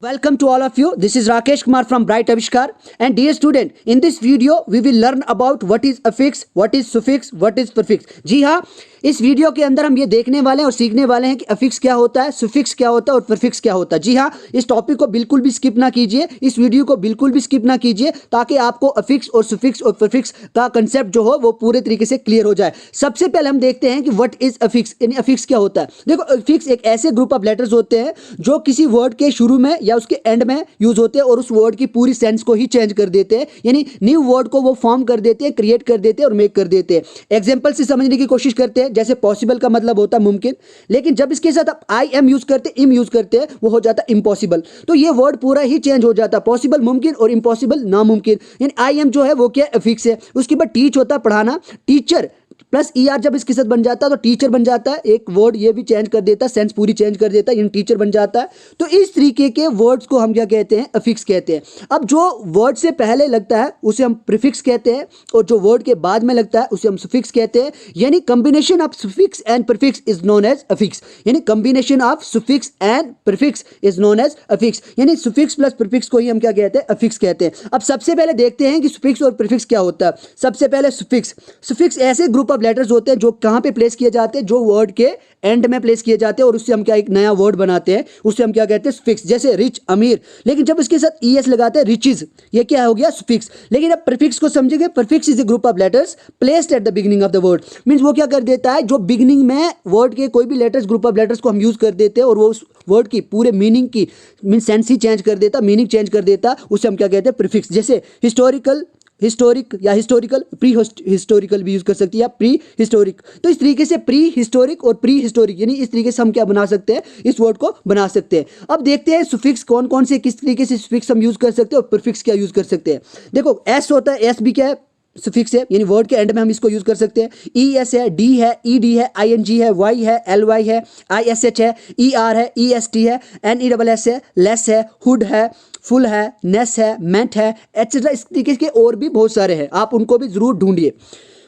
Welcome to all of you. This is Rakesh Kumar from Bright Avishkar. And dear student, in this video we will learn about what is affix, what is suffix, what is prefix. जी हाँ, इस video के अंदर हम ये देखने वाले हैं और सीखने वाले हैं कि अफिक्स क्या होता है, सुफिक्स क्या होता है और प्रीफिक्स क्या होता है। जी हाँ, इस टॉपिक को बिल्कुल भी स्किप ना कीजिए, इस वीडियो को बिल्कुल भी स्किप ना कीजिए ताकि आपको अफिक्स और सुफिक्स और प्रीफिक्स का कंसेप्ट जो हो वो पूरे तरीके से क्लियर हो जाए। सबसे पहले हम देखते हैं कि व्हाट इज अफिक्स, यानी अफिक्स क्या होता है। देखो, अफिक्स एक ऐसे ग्रुप ऑफ लेटर्स होते हैं जो किसी वर्ड के शुरू में या उसके एंड में यूज होते हैं और उस वर्ड की पूरी सेंस को ही चेंज कर देते हैं, यानी न्यू वर्ड को वो फॉर्म कर देते हैं, क्रिएट कर देते हैं और मेक कर देते हैं। एग्जांपल से समझने की कोशिश करते हैं। जैसे पॉसिबल का मतलब होता है मुमकिन, लेकिन जब इसके साथ आप आई एम यूज करते हैं, इम यूज करते हैं, वो हो जाता है इम्पॉसिबल। तो ये वर्ड पूरा ही चेंज हो जाता है, पॉसिबल मुमकिन और इम्पॉसिबल नामुमकिन। यानी आई एम जो है वो क्या अफिक्स है। उसके बाद टीच होता है पढ़ाना, टीचर प्लस ई आर जब इसके साथ बन जाता है तो टीचर बन जाता है। एक वर्ड ये भी चेंज कर देता है, सेंस पूरी चेंज कर देता है, यानी टीचर बन जाता है। तो इस तरीके के वर्ड्स को हम क्या कहते हैं, अफिक्स कहते हैं। अब जो वर्ड से पहले लगता है उसे हम प्रीफिक्स कहते हैं और जो वर्ड के बाद में लगता है उसे हम सुफिक्स कहते हैं। यानी combination of suffix and prefix is known as affix. यानी combination of suffix and prefix is known as affix. यानी सुफिक्स प्लस प्रीफिक्स को ही हम क्या कहते हैं, अफिक्स कहते हैं। अब सबसे पहले देखते हैं कि सुफिक्स और प्रीफिक्स क्या होता है। सबसे पहले सुफिक्स। सुफिक्स ऐसे ग्रुप ऑफ लेटर्स होते हैं जो कहां पे प्लेस किए जाते हैं, जो वर्ड के एंड में प्लेस किए जाते हैं और उससे हम क्या एक नया वर्ड बनाते हैं, उससे हम क्या कहते हैं, सुफिक्स। जैसे रिच, अमीर, लेकिन जब इसके साथ ईएस लगाते हैं, रिचेस, ये क्या हो गया, सुफिक्स। लेकिन अब प्रीफिक्स को समझेंगे। Prefix is a group of letters placed at the beginning of the word. Means वो क्या कर देता है, जो बिगिनिंग में वर्ड के कोई भी लेटर्स, ग्रुप ऑफ लेटर्स को हम यूज कर देते हैं और वो उस वर्ड की पूरे मीनिंग की मींस सेंस ही चेंज कर देता, मीनिंग चेंज कर देता, उसे हम क्या कहते हैं, प्रीफिक्स। जैसे हिस्टोरिकल, हिस्टोरिक या हिस्टोरिकल, प्री हिस्टोरिकल भी यूज कर सकती है या प्री हिस्टोरिक। तो इस तरीके से प्री हिस्टोरिक और प्री हिस्टोरिक, यानी इस तरीके से हम क्या बना सकते हैं, इस वर्ड को बना सकते हैं। अब देखते हैं सुफिक्स कौन कौन से, किस तरीके से सुफिक्स हम यूज कर सकते हैं और प्रीफिक्स क्या यूज कर सकते हैं। देखो, एस होता है, एस भी क्या है, सुफिक्स है, यानी वर्ड के एंड में हम इसको यूज कर सकते हैं। ई एस है, डी है, ई डी है, आई एन जी है, वाई है, एल वाई है, आई एस एच है, ई आर है, ई एस टी है, एन ई डबल एस है, लेस है, हुड है, फुल है, नेस है, मेंट है, एटसेट्रा। इस तरीके के और भी बहुत सारे हैं, आप उनको भी जरूर ढूंढिए।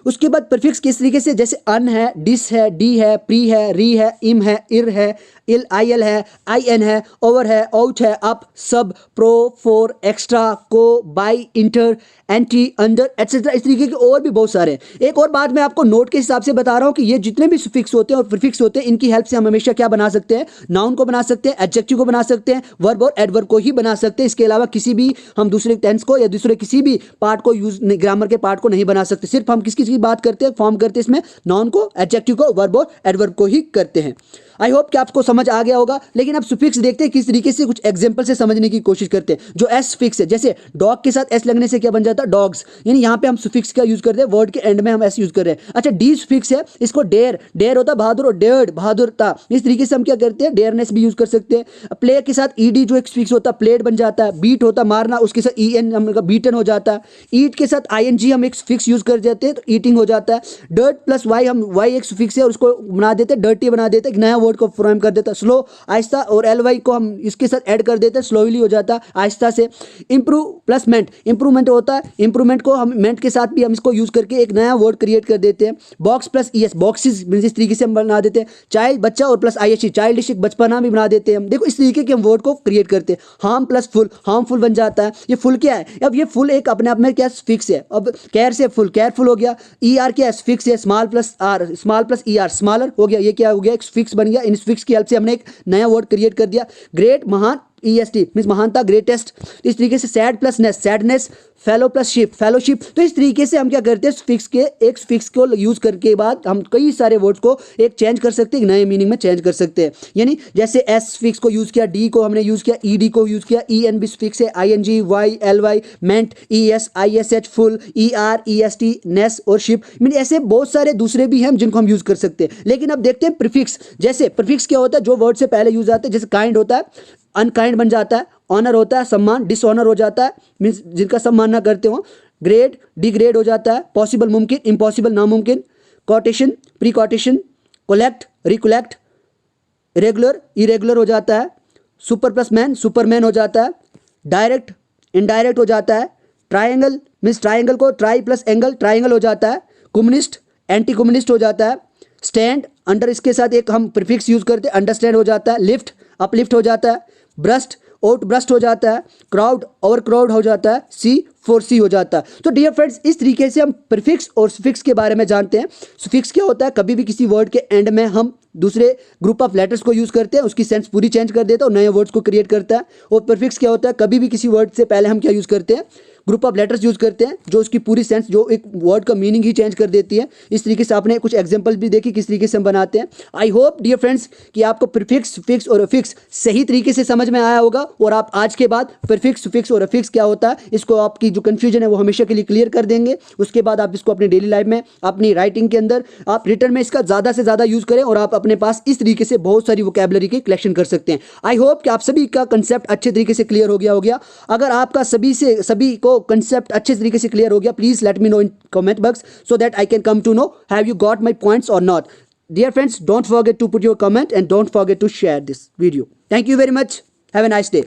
उसके बाद प्रीफिक्स किस तरीके से, जैसे अन है, डिस है, डी है, प्री है, री है, इम है, इर है, इल आई एल है, आई एन है, ओवर है, आउट है, अप, सब, प्रो, फोर, एक्स्ट्रा, को, by, inter, anti, under, etcetera. इस तरीके के और भी बहुत सारे हैं। एक और बात मैं आपको नोट के हिसाब से बता रहा हूं कि ये जितने भी सुफिक्स होते हैं और प्रीफिक्स होते हैं, इनकी हेल्प से हम हमेशा क्या बना सकते हैं, नाउन को बना सकते हैं, एडजेक्टिव को बना सकते हैं, वर्ब और एडवर्ब को ही बना सकते हैं। इसके अलावा किसी भी हम दूसरे टेंस को या दूसरे किसी भी पार्ट को यूज, ग्रामर के पार्ट को नहीं बना सकते। सिर्फ हम किस की बात करते हैं, फॉर्म करते हैं इसमें, नाउन को, एडजेक्टिव को, वर्ब और एडवर्ब को ही करते हैं। आई होप कि आपको समझ आ गया होगा। लेकिन अब सुफिक्स देखते हैं किस तरीके से, कुछ एग्जांपल से समझने की कोशिश करते हैं। जो एस फिक्स है, जैसे डॉग के साथ एस लगने से क्या बन जाता है, डॉग्स। यानी यहाँ पे हम सुफिक्स का यूज करते हैं, वर्ड के एंड में हम एस यूज कर रहे हैं। अच्छा, डी सुफिक्स है, इसको डेयर, डेयर होता है बहादुर, और डेयर्ड बहादुरता। इस तरीके से हम क्या करते हैं, डेयरनेस भी यूज कर सकते हैं। प्ले के साथ ईडी जो एक सुफिक्स होता है, प्लेड बन जाता है। बीट होता है मारना, उसके साथ ई एन हम बीटन हो जाता है। ईट के साथ आई एन जी हम एक सुफिक्स यूज कर देते हैं तो ईटिंग हो जाता है। डर्ट प्लस वाई, हम वाई एक सुफिक्स है और उसको बना देते हैं, डर्टी बना देते हैं, एक नया वर्ड को फ्रेम कर देते हैं। स्लो, आहिस्ता, और एल वाई को हम इसके साथ ऐड कर देते हैं, स्लोली हो जाता है, आहिस्ता से। इंप्रूव प्लस मेंट, इंप्रूवमेंट होता है, इंप्रूवमेंट को हम मेंट के साथ भी हम इसको यूज करके एक नया वर्ड क्रिएट कर देते हैं। बॉक्स प्लस ईएस, बॉक्सेस, इस तरीके से हम बना देते हैं। चाइल्ड, बच्चा, और प्लस आईएचई, चाइल्डिश, बचपना भी बना देते हैं हम। देखो, इस तरीके के हम वर्ड को क्रिएट करते हैं। हार्म प्लस फुल, हार्मफुल बन जाता है। ये फुल क्या है, अब ये फुल एक अपने आप में क्या फिक्स है। अब केयर से फुल, केयरफुल हो गया। ई आर क्या है, फिक्स है। Small plus R, small plus E R, smaller हो गया। ये क्या हो गया, एक फिक्स बन गया। इन फिक्स की हेल्प से हमने एक नया वर्ड क्रिएट कर दिया। ग्रेट, महान, EST मीन्स महानता, ग्रेटेस्ट। इस तरीके से sad plus ness, sadness. Fellow plus ship, fellowship. तो इस तरीके से हम क्या करते हैं, फिक्स के एक फिक्स को यूज करके बाद हम कई सारे वर्ड्स को एक चेंज कर सकते हैं, एक नए मीनिंग में चेंज कर सकते हैं। यानी जैसे एस फिक्स को यूज किया, डी को हमने यूज किया, ईडी को यूज किया, ई एन भी फिक्स है, I N G, Y, L Y, ment, E S, I S H, ful, E R, E S T, ness और शिप। मीन ऐसे बहुत सारे दूसरे भी हैं जिनको हम यूज कर सकते हैं। लेकिन अब देखते हैं प्रीफिक्स। जैसे प्रीफिक्स क्या होता है, जो वर्ड से पहले यूज आता है। जैसे काइंड होता है, अनकाइंड बन जाता है। ऑनर होता है, सम्मान, डिसऑनर हो जाता है, मीन्स जिनका सम्मान ना करते हो। ग्रेड, डिग्रेड हो जाता है। पॉसिबल मुमकिन, इम्पॉसिबल नामुमकिन। Quotation, pre quotation. Collect, recollect. Regular, irregular हो जाता है। सुपर प्लस मैन, सुपरमैन हो जाता है। डायरेक्ट, इनडायरेक्ट हो जाता है। ट्राइंगल मीन्स ट्राइंगल को ट्राई प्लस एंगल, ट्राइंगल हो जाता है। कम्युनिस्ट, एंटी कम्युनिस्ट हो जाता है। स्टैंड, अंडर इसके साथ एक हम प्रीफिक्स यूज करते हैं, अंडरस्टैंड हो जाता है। लिफ्ट, अपलिफ्ट हो जाता है। ब्रस्ट, आउट ब्रस्ट हो जाता है, क्राउड ओवर क्राउड हो जाता है, सी फॉर सी हो जाता है। तो डियर फ्रेंड्स, इस तरीके से हम प्रीफिक्स और सुफिक्स के बारे में जानते हैं। सुफिक्स क्या होता है, कभी भी किसी वर्ड के एंड में हम दूसरे ग्रुप ऑफ लेटर्स को यूज करते हैं, उसकी सेंस पूरी चेंज कर देता है और नए वर्ड्स को क्रिएट करता है। और प्रीफिक्स क्या होता है, कभी भी किसी वर्ड से पहले हम क्या यूज करते हैं, ग्रुप ऑफ लेटर्स यूज करते हैं जो उसकी पूरी सेंस, जो एक वर्ड का मीनिंग ही चेंज कर देती है। इस तरीके से आपने कुछ एग्जांपल भी देखी किस तरीके से हम बनाते हैं। आई होप डियर फ्रेंड्स कि आपको प्रीफिक्स, सुफिक्स और अफिक्स सही तरीके से समझ में आया होगा और आप आज के बाद प्रीफिक्स, सुफिक्स और अफिक्स क्या होता है, इसको आपकी जो कंफ्यूजन है वो हमेशा के लिए क्लियर कर देंगे। उसके बाद आप इसको अपनी डेली लाइफ में, अपनी राइटिंग के अंदर, आप रिटर्न में इसका ज़्यादा से ज़्यादा यूज़ करें और आप अपने पास इस तरीके से बहुत सारी वोकैबुलरी की कलेक्शन कर सकते हैं। आई होप कि आप सभी का कंसेप्ट अच्छे तरीके से क्लियर हो गया। अगर आपका सभी को कंसेप्ट अच्छे तरीके से क्लियर हो गया, please let me know in comment box so that I can come to know have you got my points और not. Dear friends, don't forget to put your comment and don't forget to share this video. Thank you very much. Have a nice day.